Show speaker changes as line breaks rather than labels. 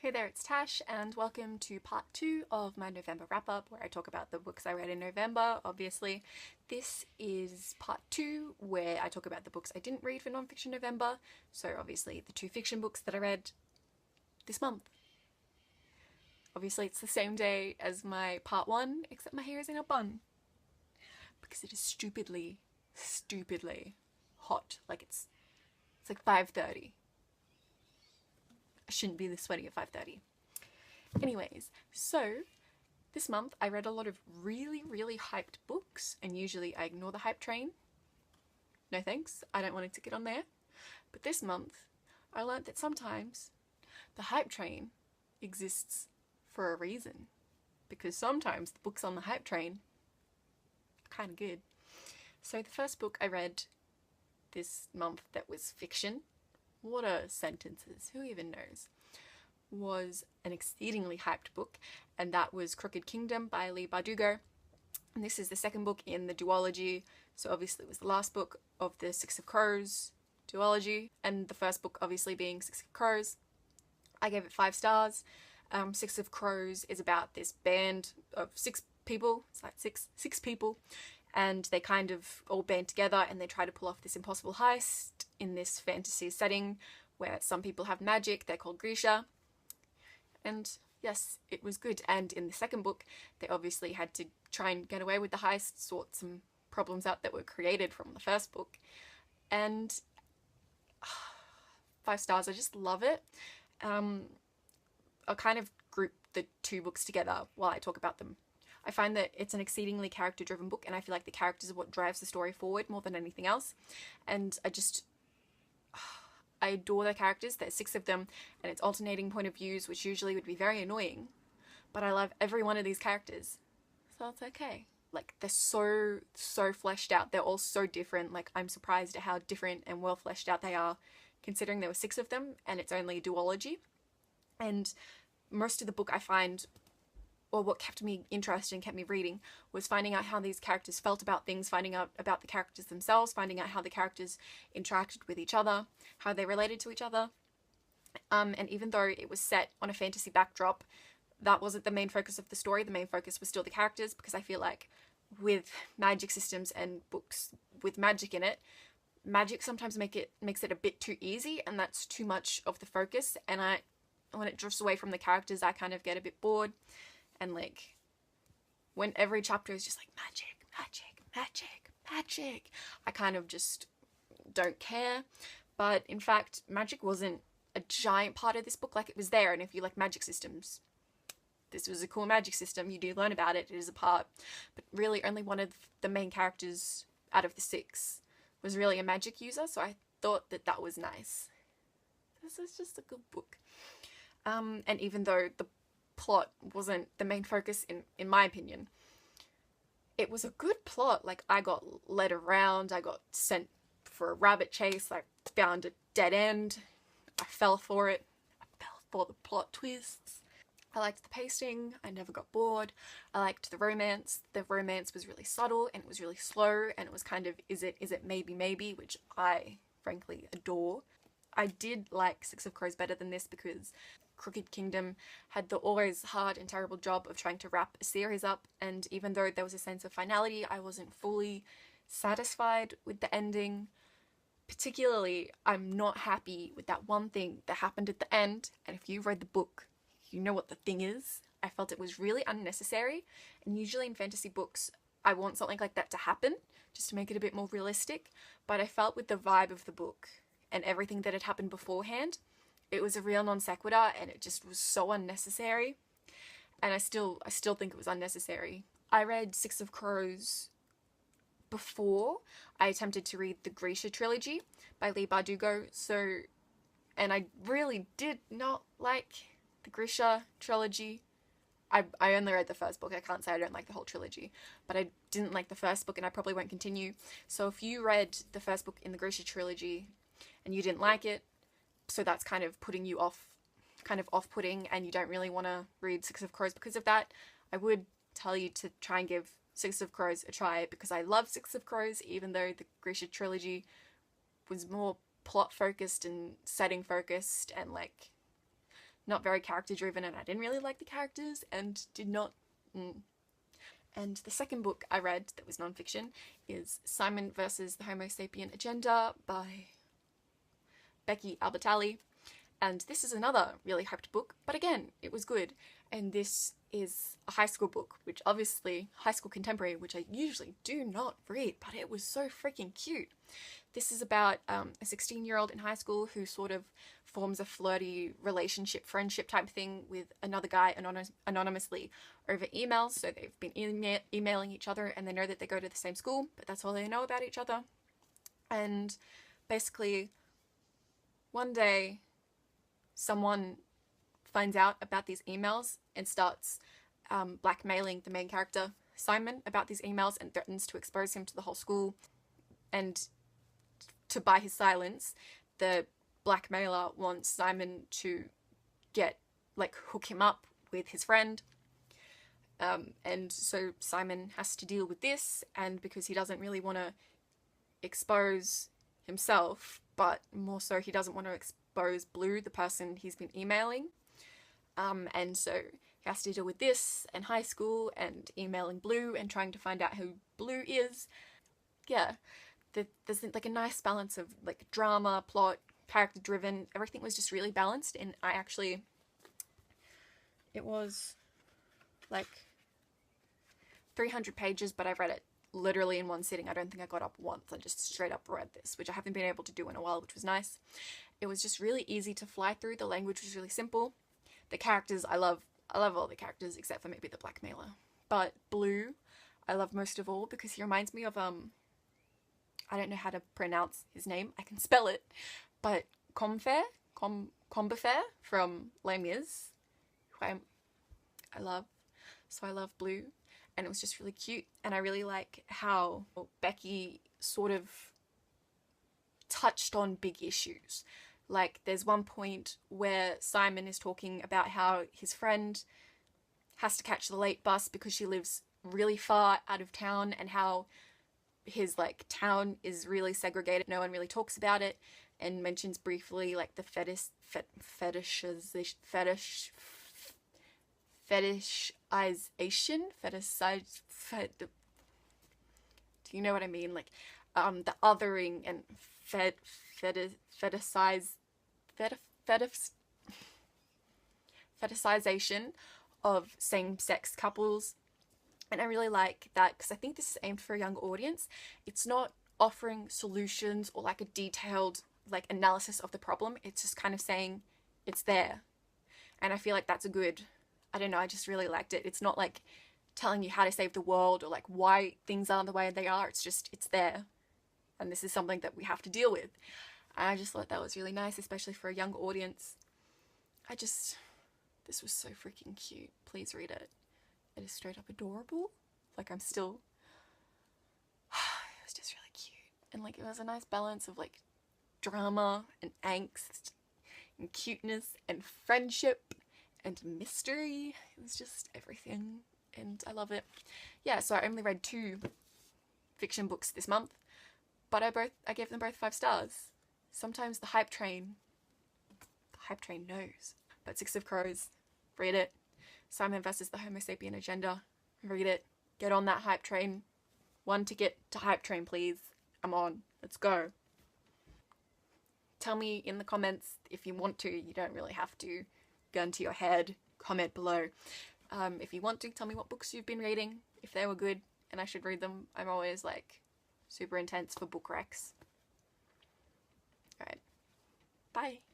Hey there, it's Tash, and welcome to part 2 of my November wrap-up, where I talk about the books I read in November, obviously. This is part 2, where I talk about the books I didn't read for non-fiction November, so obviously the 2 fiction books that I read this month. Obviously it's the same day as my part 1, except my hair is in a bun. Because it is stupidly hot. Like it's like 5:30. I shouldn't be this sweaty at 5:30. Anyways, so this month I read a lot of really hyped books, and usually I ignore the hype train. No thanks, I don't want a ticket on there. But this month I learned that sometimes the hype train exists for a reason, because sometimes the books on the hype train are kind of good. So the first book I read this month that was fiction, what are sentences, who even knows, was an exceedingly hyped book, and that was Crooked Kingdom by Leigh Bardugo. And this is the second book in the duology, so obviously it was the last book of the Six of Crows duology, and the first book obviously being Six of Crows. I gave it 5 stars. Six of Crows is about this band of 6 people, it's like six people, and they kind of all band together and they try to pull off this impossible heist in this fantasy setting where some people have magic. They're called Grisha. And yes, it was good. And in the second book, they obviously had to try and get away with the heist, sort some problems out that were created from the first book. And 5 stars, I just love it. I'll kind of group the 2 books together while I talk about them. I find that it's an exceedingly character-driven book, and I feel like the characters are what drives the story forward more than anything else. And I adore the characters. There's 6 of them, and it's alternating point of views, which usually would be very annoying. But I love every one of these characters, so it's okay. Like, they're so fleshed out. They're all so different. Like, I'm surprised at how different and well fleshed out they are, considering there were 6 of them, and it's only a duology. And most of the book I find, or what kept me interested and kept me reading, was finding out how these characters felt about things, finding out about the characters themselves, finding out how the characters interacted with each other, how they related to each other. And even though it was set on a fantasy backdrop, that wasn't the main focus of the story. The main focus was still the characters, because I feel like with magic systems and books with magic in it, magic sometimes makes it a bit too easy, and that's too much of the focus. And when it drifts away from the characters, I kind of get a bit bored. And like, when every chapter is just like magic, I kind of just don't care. But in fact, magic wasn't a giant part of this book. Like, it was there, and if you like magic systems, this was a cool magic system. You do learn about it, it is a part. But really only one of the main characters out of the 6 was really a magic user, so I thought that was nice. This is just a good book. And even though the plot wasn't the main focus, in my opinion, it was a good plot. Like, I got led around, I got sent for a rabbit chase, I found a dead end, I fell for it, I fell for the plot twists. I liked the pacing, I never got bored. I liked the romance was really subtle and it was really slow, and it was kind of is it maybe, which I frankly adore. I did like Six of Crows better than this, because Crooked Kingdom had the always hard and terrible job of trying to wrap a series up, and even though there was a sense of finality, I wasn't fully satisfied with the ending. Particularly, I'm not happy with that one thing that happened at the end, and if you've read the book, you know what the thing is. I felt it was really unnecessary, and usually in fantasy books, I want something like that to happen, just to make it a bit more realistic, but I felt with the vibe of the book and everything that had happened beforehand, it was a real non sequitur, and it just was so unnecessary. And I still think it was unnecessary. I read Six of Crows before I attempted to read the Grisha Trilogy by Leigh Bardugo, and I really did not like the Grisha Trilogy. I only read the first book. I can't say I don't like the whole trilogy, but I didn't like the first book, and I probably won't continue. So if you read the first book in the Grisha Trilogy and you didn't like it, so that's kind of putting you off, kind of off-putting, and you don't really want to read Six of Crows because of that, I would tell you to try and give Six of Crows a try, because I love Six of Crows, even though the Grisha Trilogy was more plot-focused and setting-focused, and like not very character driven, and I didn't really like the characters and did not. And the second book I read that was non-fiction is Simon versus the Homo Sapien Agenda by Becky. And this is another really hyped book, but again, it was good. And this is a high school book, which obviously, high school contemporary, which I usually do not read, but it was so freaking cute. This is about a 16-year-old in high school who sort of forms a flirty relationship, friendship type thing with another guy anonymously over emails. So they've been emailing each other, and they know that they go to the same school, but that's all they know about each other. And basically, one day, someone finds out about these emails and starts blackmailing the main character, Simon, about these emails, and threatens to expose him to the whole school. And to buy his silence, the blackmailer wants Simon to hook him up with his friend. And so Simon has to deal with this, and because he doesn't really want to expose himself, but more so he doesn't want to expose Blue, the person he's been emailing. And so he has to deal with this and high school and emailing Blue and trying to find out who Blue is. Yeah, there's like a nice balance of like drama, plot, character driven. Everything was just really balanced, and it was like 300 pages, but I've read it literally in one sitting. I don't think I got up once. I just straight up read this, which I haven't been able to do in a while, which was nice. It was just really easy to fly through. The language was really simple. The characters, I love all the characters except for maybe the blackmailer. But Blue, I love most of all because he reminds me of, I don't know how to pronounce his name. I can spell it. But Combeferre from Les Mis, who I love. So I love Blue. And it was just really cute. And I really like how Becky sort of touched on big issues. Like, there's one point where Simon is talking about how his friend has to catch the late bus because she lives really far out of town, and how his, like, town is really segregated. No one really talks about it, and mentions briefly, like, the fetishization, do you know what I mean? Like, the othering and fetishization of same-sex couples. And I really like that because I think this is aimed for a younger audience. It's not offering solutions or like a detailed like analysis of the problem. It's just kind of saying it's there. And I feel like that's a good, I don't know, I just really liked it. It's not like telling you how to save the world or like why things are the way they are. It's just, it's there. And this is something that we have to deal with. And I just thought that was really nice, especially for a younger audience. This was so freaking cute. Please read it. It is straight up adorable. Like, it was just really cute. And like, it was a nice balance of like drama and angst and cuteness and friendship and mystery. It was just everything. And I love it. Yeah, so I only read 2 fiction books this month, but I gave them both 5 stars. Sometimes the hype train knows. But 6 of Crows, read it. Simon versus the Homo Sapien Agenda, read it. Get on that hype train. 1 ticket to hype train, please. I'm on. Let's go. Tell me in the comments if you want to. You don't really have to. Gun to your head. Comment below. If you want to, tell me what books you've been reading, if they were good and I should read them. I'm always like super intense for book recs. Alright. Bye.